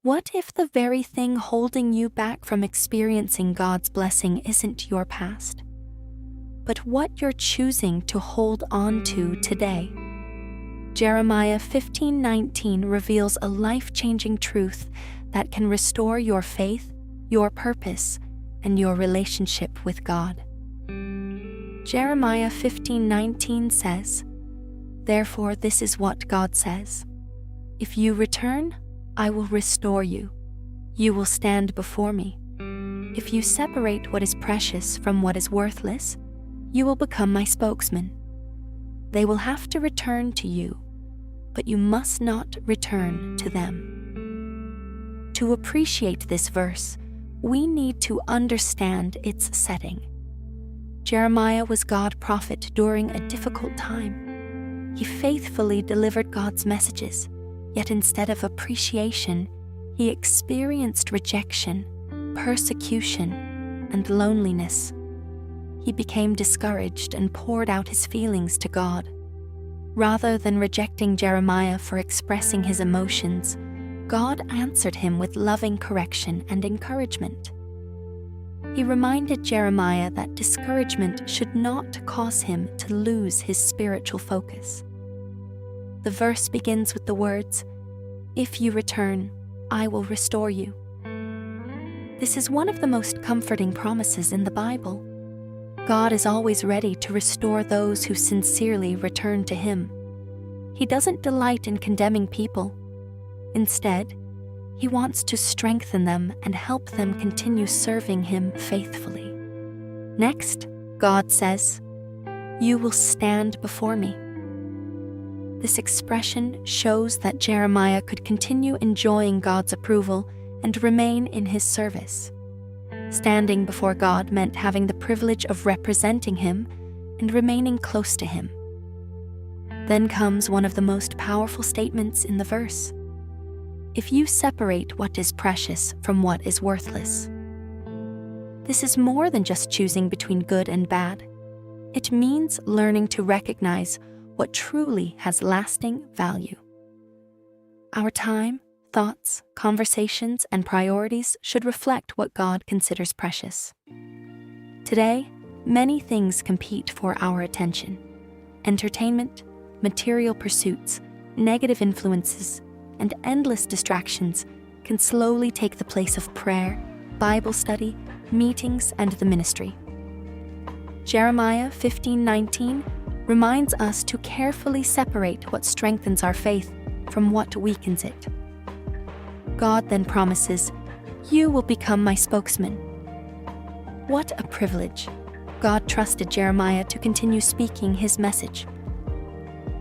What if the very thing holding you back from experiencing God's blessing isn't your past, but what you're choosing to hold on to today? Jeremiah 15:19 reveals a life-changing truth that can restore your faith, your purpose, and your relationship with God. Jeremiah 15:19 says, "Therefore this is what God says. If you return, I will restore you. You will stand before me. If you separate what is precious from what is worthless, you will become my spokesman. They will have to return to you, but you must not return to them." To appreciate this verse, we need to understand its setting. Jeremiah was God's prophet during a difficult time. He faithfully delivered God's messages, yet instead of appreciation, he experienced rejection, persecution, and loneliness. He became discouraged and poured out his feelings to God. Rather than rejecting Jeremiah for expressing his emotions, God answered him with loving correction and encouragement. He reminded Jeremiah that discouragement should not cause him to lose his spiritual focus. The verse begins with the words, "If you return, I will restore you." This is one of the most comforting promises in the Bible. God is always ready to restore those who sincerely return to Him. He doesn't delight in condemning people. Instead, He wants to strengthen them and help them continue serving Him faithfully. Next, God says, "You will stand before me." This expression shows that Jeremiah could continue enjoying God's approval and remain in His service. Standing before God meant having the privilege of representing Him and remaining close to Him. Then comes one of the most powerful statements in the verse. If you separate what is precious from what is worthless. This is more than just choosing between good and bad. It means learning to recognize what truly has lasting value. Our time, thoughts, conversations, and priorities should reflect what God considers precious. Today, many things compete for our attention. Entertainment, material pursuits, negative influences, and endless distractions can slowly take the place of prayer, Bible study, meetings, and the ministry. Jeremiah 15:19 reminds us to carefully separate what strengthens our faith from what weakens it. God then promises, "You will become my spokesman." What a privilege! God trusted Jeremiah to continue speaking His message.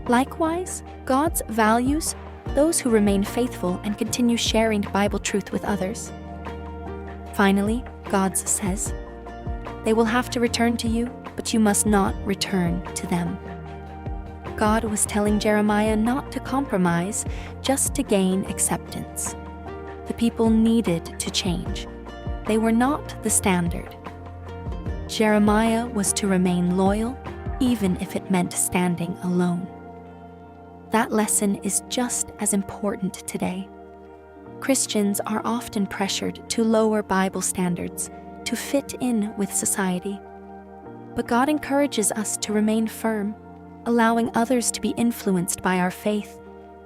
Likewise, God's values those who remain faithful and continue sharing Bible truth with others. Finally, God says, "They will have to return to you, but you must not return to them." God was telling Jeremiah not to compromise just to gain acceptance. The people needed to change. They were not the standard. Jeremiah was to remain loyal, even if it meant standing alone. That lesson is just as important today. Christians are often pressured to lower Bible standards to fit in with society. But God encourages us to remain firm, allowing others to be influenced by our faith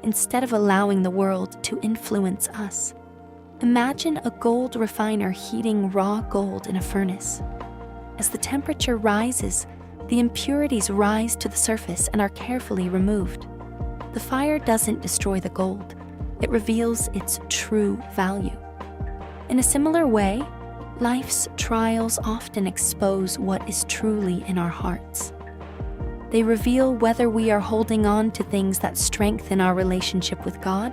instead of allowing the world to influence us. Imagine a gold refiner heating raw gold in a furnace. As the temperature rises, the impurities rise to the surface and are carefully removed. The fire doesn't destroy the gold, it reveals its true value. In a similar way, life's trials often expose what is truly in our hearts. They reveal whether we are holding on to things that strengthen our relationship with God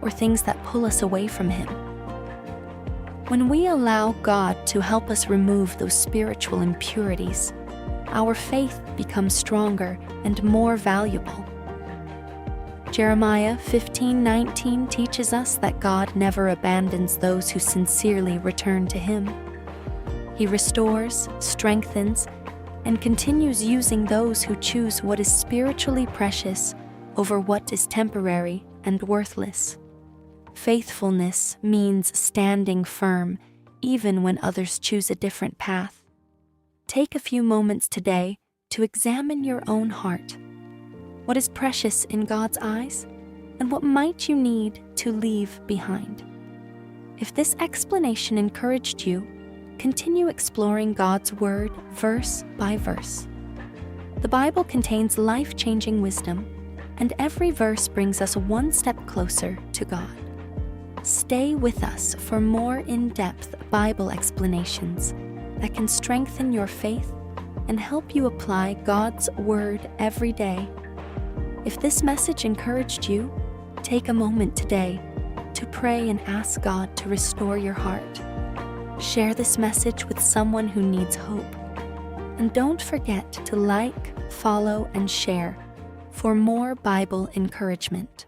or things that pull us away from Him. When we allow God to help us remove those spiritual impurities, our faith becomes stronger and more valuable. Jeremiah 15:19 teaches us that God never abandons those who sincerely return to Him. He restores, strengthens, and continues using those who choose what is spiritually precious over what is temporary and worthless. Faithfulness means standing firm even when others choose a different path. Take a few moments today to examine your own heart. What is precious in God's eyes, and what might you need to leave behind? If this explanation encouraged you, continue exploring God's Word verse by verse. The Bible contains life-changing wisdom, and every verse brings us one step closer to God. Stay with us for more in-depth Bible explanations that can strengthen your faith and help you apply God's Word every day. If this message encouraged you, take a moment today to pray and ask God to restore your heart. Share this message with someone who needs hope. And don't forget to like, follow, and share for more Bible encouragement.